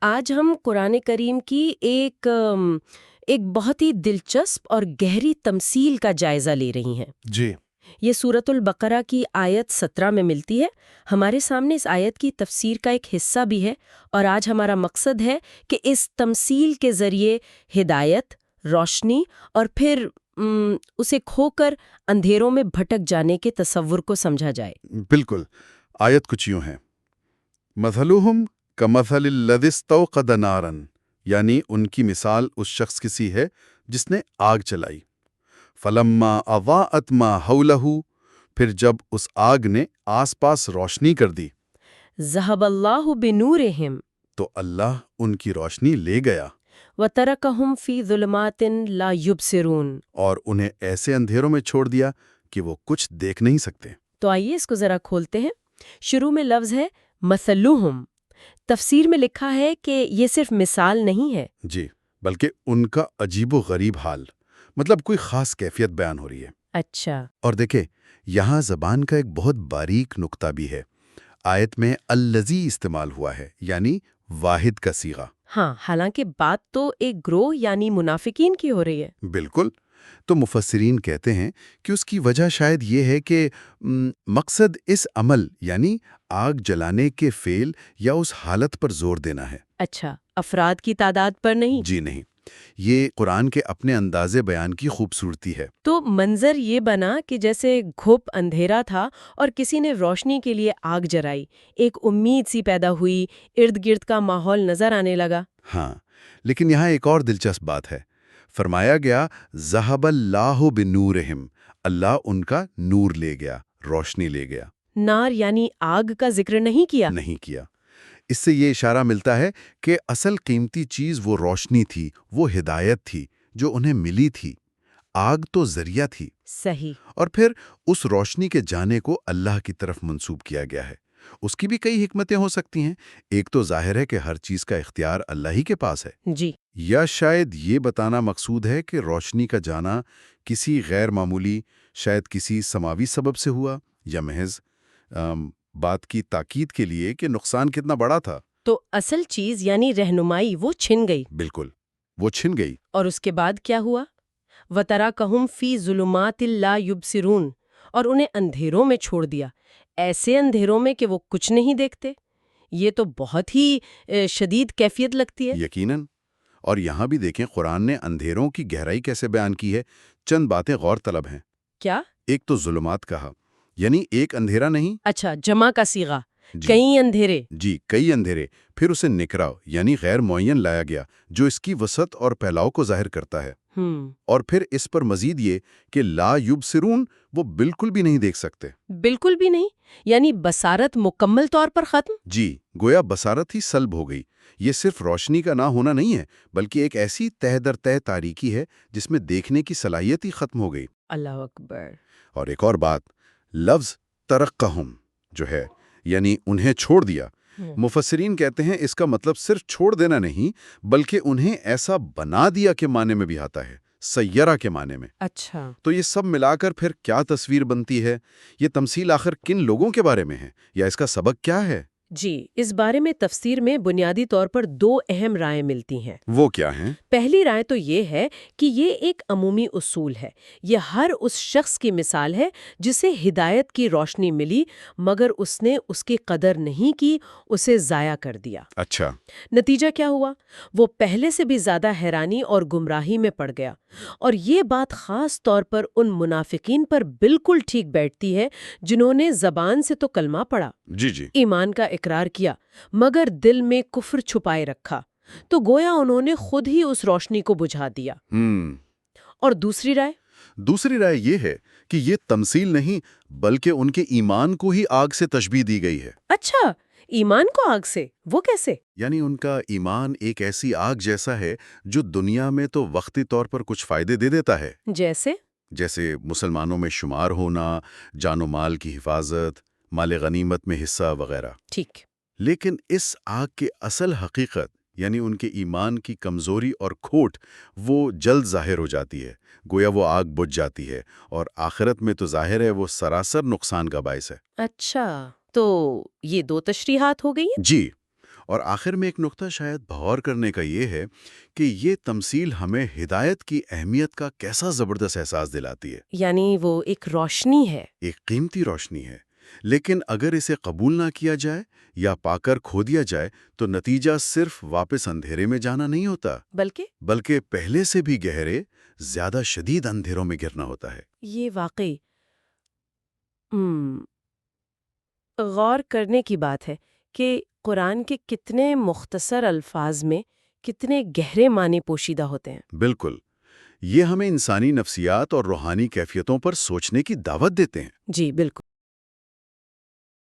آج ہم قرآن کریم کی ایک بہت ہی دلچسپ اور گہری تمثیل کا جائزہ لے رہی ہیں۔ جی یہ سورۃ البقرہ کی آیت 17 میں ملتی ہے۔ ہمارے سامنے اس آیت کی تفسیر کا ایک حصہ بھی ہے، اور آج ہمارا مقصد ہے کہ اس تمثیل کے ذریعے ہدایت، روشنی اور پھر اسے کھو کر اندھیروں میں بھٹک جانے کے تصور کو سمجھا جائے۔ بالکل۔ آیت کچھ یوں ہے، مثلہم کمثل الذی استوقد نارا، یعنی ان کی مثال اس شخص کی سی ہے جس نے آگ چلائی، فلما اضاءت ما حولہ، پھر جب اس آگ نے آس پاس روشنی کر دی، ذہب اللہ بنورہم تو اللہ ان کی روشنی لے گیا وترکہم فی ظلمات لا یبصرون۔ اور انہیں ایسے اندھیروں میں چھوڑ دیا کہ وہ کچھ دیکھ نہیں سکتے۔ تو آئیے اس کو ذرا کھولتے ہیں۔ شروع میں لفظ ہے مثلہم۔ تفسیر میں لکھا ہے کہ یہ صرف مثال نہیں ہے۔ جی، بلکہ ان کا عجیب و غریب حال، مطلب کوئی خاص کیفیت بیان ہو رہی ہے۔ اچھا، اور دیکھیں، یہاں زبان کا ایک بہت باریک نقطہ بھی ہے۔ آیت میں الذی استعمال ہوا ہے، یعنی واحد کا صیغہ۔ ہاں، حالانکہ بات تو ایک گروہ یعنی منافقین کی ہو رہی ہے۔ بالکل۔ تو مفسرین کہتے ہیں کہ اس کی وجہ شاید یہ ہے کہ مقصد اس عمل یعنی آگ جلانے کے فعل یا اس حالت پر زور دینا ہے۔ اچھا، افراد کی تعداد پر نہیں۔ جی نہیں، یہ قرآن کے اپنے انداز بیان کی خوبصورتی ہے۔ تو منظر یہ بنا کہ جیسے گھپ اندھیرا تھا اور کسی نے روشنی کے لیے آگ جلائی، ایک امید سی پیدا ہوئی، ارد گرد کا ماحول نظر آنے لگا۔ ہاں، لیکن یہاں ایک اور دلچسپ بات ہے۔ فرمایا گیا ذہب اللہ بنورہم، اللہ ان کا نور لے گیا، روشنی لے گیا۔ نار یعنی آگ کا ذکر نہیں کیا۔ نہیں کیا۔ اس سے یہ اشارہ ملتا ہے کہ اصل قیمتی چیز وہ روشنی تھی، وہ ہدایت تھی جو انہیں ملی تھی۔ آگ تو ذریعہ تھی، صحیح۔ اور پھر اس روشنی کے جانے کو اللہ کی طرف منسوب کیا گیا ہے۔ اس کی بھی کئی حکمتیں ہو سکتی ہیں۔ ایک تو ظاہر ہے کہ ہر چیز کا اختیار اللہ ہی کے پاس ہے، جی، یا شاید یہ بتانا مقصود ہے کہ روشنی کا جانا کسی غیر معمولی، شاید کسی سماوی سبب سے ہوا، یا محض بات کی تاکید کے لیے کہ نقصان کتنا بڑا تھا۔ تو اصل چیز یعنی رہنمائی وہ چھن گئی۔ بالکل، وہ چھن گئی۔ اور اس کے بعد کیا ہوا؟ وَتَرَکَہُمْ فِی ظُلُمَاتٍ لَا یُبْصِرُونَ، اور انہیں اندھیروں میں چھوڑ دیا، ایسے اندھیروں میں کہ وہ کچھ نہیں دیکھتے۔ یہ تو بہت ہی شدید کیفیت لگتی ہے۔ یقیناً۔ اور یہاں بھی دیکھیں قرآن نے اندھیروں کی گہرائی کیسے بیان کی ہے۔ چند باتیں غور طلب ہیں۔ کیا؟ ایک تو ظلمات کہا، یعنی ایک اندھیرا نہیں، اچھا، جمع کا صیغہ، جی کئی اندھیرے۔ جی کئی اندھیرے، پھر اسے نکراؤ یعنی غیر معین لایا گیا جو اس کی وسعت اور پھیلاؤ کو ظاہر کرتا ہے۔ اور پھر اس پر مزید یہ کہ لا یبصرون، وہ بالکل بھی نہیں دیکھ سکتے۔ بالکل بھی نہیں، یعنی بصارت مکمل طور پر ختم۔ جی، گویا بصارت ہی سلب ہو گئی۔ یہ صرف روشنی کا نہ ہونا نہیں ہے، بلکہ ایک ایسی تہ در تہ تاریکی ہے جس میں دیکھنے کی صلاحیت ہی ختم ہو گئی۔ اللہ اکبر۔ اور ایک اور بات، لفظ ترکہم جو ہے، یعنی انہیں چھوڑ دیا۔ مفسرین کہتے ہیں اس کا مطلب صرف چھوڑ دینا نہیں، بلکہ انہیں ایسا بنا دیا کے معنی میں بھی آتا ہے، سیرہ کے معنی میں۔ اچھا، تو یہ سب ملا کر پھر کیا تصویر بنتی ہے؟ یہ تمثیل آخر کن لوگوں کے بارے میں ہے، یا اس کا سبق کیا ہے؟ جی، اس بارے میں تفسیر میں بنیادی طور پر دو اہم رائے ملتی ہیں۔ وہ کیا ہیں؟ پہلی رائے تو یہ ہے کہ یہ ایک عمومی اصول ہے۔ یہ ہر اس شخص کی مثال ہے جسے ہدایت کی روشنی ملی، مگر اس نے اس کی قدر نہیں کی، اسے ضائع کر دیا۔ اچھا، نتیجہ کیا ہوا؟ وہ پہلے سے بھی زیادہ حیرانی اور گمراہی میں پڑ گیا۔ اور یہ بات خاص طور پر ان منافقین پر بالکل ٹھیک بیٹھتی ہے جنہوں نے زبان سے تو کلمہ پڑھا، جی ایمان کا اقرار کیا، مگر دل میں کفر چھپائے رکھا، تو گویا انہوں نے خود ہی اس روشنی کو بجھا دیا۔ اور دوسری رائے؟ دوسری رائے یہ ہے کہ یہ تمثیل نہیں، بلکہ ان کے ایمان کو ہی آگ سے تشبیہ دی گئی ہے۔ اچھا، ایمان کو آگ سے؟ وہ کیسے؟ یعنی ان کا ایمان ایک ایسی آگ جیسا ہے جو دنیا میں تو وقتی طور پر کچھ فائدے دے دیتا ہے، جیسے مسلمانوں میں شمار ہونا، جان و مال کی حفاظت، مال غنیمت میں حصہ وغیرہ۔ ٹھیک۔ لیکن اس آگ کی اصل حقیقت، یعنی ان کے ایمان کی کمزوری اور کھوٹ، وہ جلد ظاہر ہو جاتی ہے، گویا وہ آگ بجھ جاتی ہے، اور آخرت میں تو ظاہر ہے وہ سراسر نقصان کا باعث ہے۔ اچھا، تو یہ دو تشریحات ہو گئی ہیں۔ جی، اور آخر میں ایک نقطہ شاید غور کرنے کا یہ ہے کہ یہ تمثیل ہمیں ہدایت کی اہمیت کا کیسا زبردست احساس دلاتی ہے۔ یعنی وہ ایک روشنی ہے۔ ایک قیمتی روشنی ہے، لیکن اگر اسے قبول نہ کیا جائے یا پا کر کھو دیا جائے تو نتیجہ صرف واپس اندھیرے میں جانا نہیں ہوتا، بلکہ پہلے سے بھی گہرے، زیادہ شدید اندھیروں میں گرنا ہوتا ہے۔ یہ واقعی غور کرنے کی بات ہے کہ قرآن کے کتنے مختصر الفاظ میں کتنے گہرے معنی پوشیدہ ہوتے ہیں۔ بالکل، یہ ہمیں انسانی نفسیات اور روحانی کیفیتوں پر سوچنے کی دعوت دیتے ہیں۔ جی بالکل۔